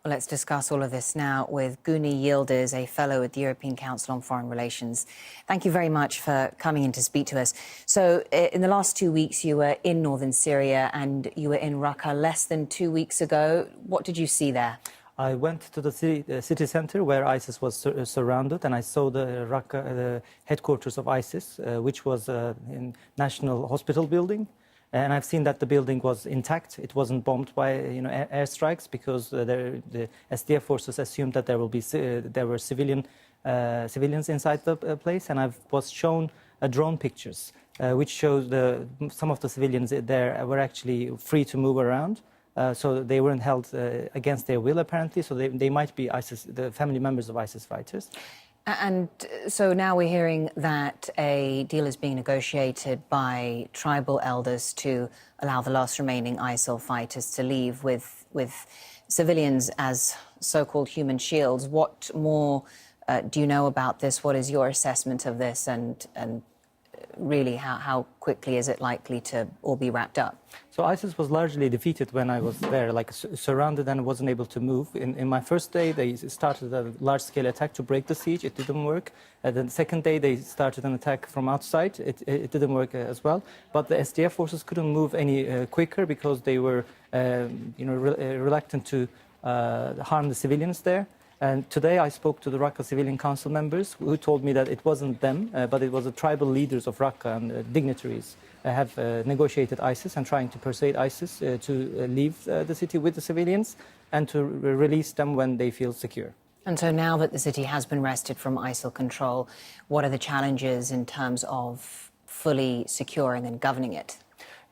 Well, let's discuss all of this now with Guney Yildiz, a fellow at the European Council on Foreign Relations. Thank you very much for coming in to speak to us. So, in the last 2 weeks, you were in northern Syria and you were in Raqqa less than 2 weeks ago. What did you see there? I went to the city center where ISIS was surrounded, and I saw the Raqqa, the headquarters of ISIS, which was in National Hospital building. And I've seen that the building was intact. It wasn't bombed by airstrikes because the SDF forces assumed that there were civilians inside the place. And I was shown drone pictures which shows some of the civilians there were actually free to move around. So they weren't held against their will, apparently. So they might be ISIS, the family members of ISIS fighters. And so now we're hearing that a deal is being negotiated by tribal elders to allow the last remaining ISIL fighters to leave with civilians as so-called human shields. What more do you know about this? What is your assessment of this? And really, how quickly is it likely to all be wrapped up? So ISIS was largely defeated when I was there, like surrounded and wasn't able to move. In my first day, they started a large-scale attack to break the siege. It didn't work. The second day, they started an attack from outside. It didn't work as well. But the SDF forces couldn't move any quicker because they were, reluctant to harm the civilians there. And today I spoke to the Raqqa Civilian Council members who told me that it wasn't them, but it was the tribal leaders of Raqqa and dignitaries have negotiated ISIS and trying to persuade ISIS to leave the city with the civilians and to release them when they feel secure. And so now that the city has been wrested from ISIL control, what are the challenges in terms of fully securing and governing it?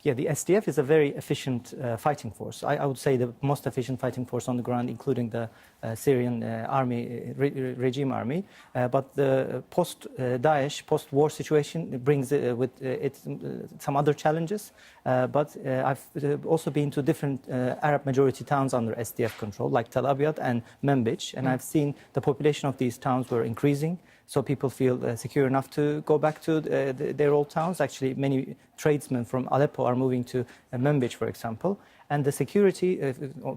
Yeah, the SDF is a very efficient fighting force. I would say the most efficient fighting force on the ground, including the Syrian army, regime army. But the post-Daesh, post-war situation brings with it some other challenges. But I've also been to different Arab majority towns under SDF control, like Tel Abyad and Manbij, and I've seen the population of these towns were increasing. So people feel secure enough to go back to their old towns. Actually, many tradesmen from Aleppo are moving to Manbij, for example. And the security,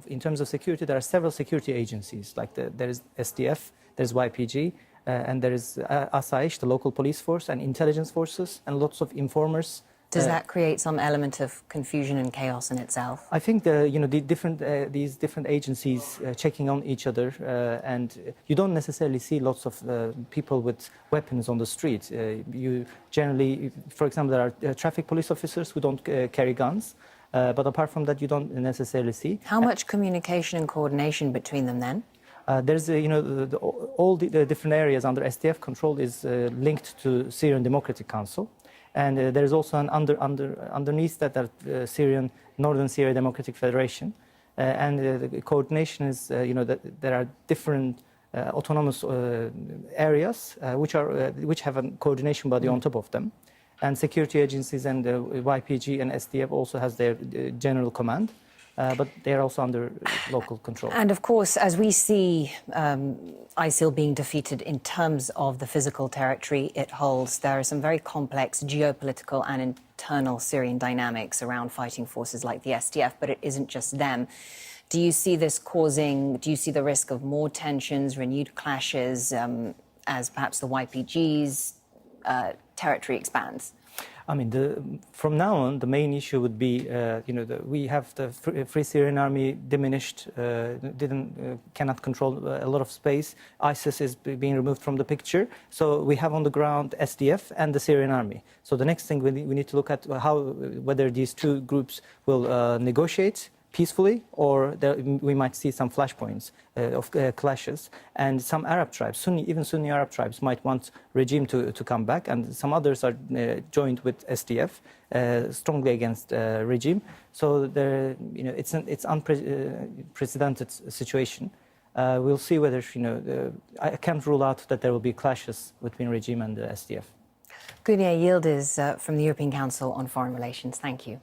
in terms of security, there are several security agencies. Like there is SDF, there's YPG, and there is Asayish, the local police force, and intelligence forces, and lots of informers. Does that create some element of confusion and chaos in itself? I think these different agencies checking on each other, and you don't necessarily see lots of people with weapons on the street. You generally, for example, there are traffic police officers who don't carry guns, but apart from that, you don't necessarily see. How much communication and coordination between them then? There's, all the different areas under SDF control is linked to Syrian Democratic Council. And there is also an underneath that Northern Syria Democratic Federation, and the coordination is that there are different autonomous areas which have a coordination body on top of them, and security agencies and YPG and SDF also has their general command. But they are also under local control. And of course, as we see ISIL being defeated in terms of the physical territory it holds, there are some very complex geopolitical and internal Syrian dynamics around fighting forces like the SDF, but it isn't just them. Do you see the risk of more tensions, renewed clashes, as perhaps the YPG's territory expands? I mean, from now on, the main issue would be, we have the Free Syrian Army diminished, cannot control a lot of space. ISIS is being removed from the picture. So we have on the ground SDF and the Syrian Army. So the next thing we need to look at whether these two groups will negotiate peacefully, or we might see some flashpoints of clashes. And some Arab tribes, even Sunni Arab tribes, might want regime to come back, and some others are joined with SDF, strongly against regime. So it's an unprecedented situation. We'll see whether, I can't rule out that there will be clashes between regime and the SDF. Guney Yildiz from the European Council on Foreign Relations, thank you.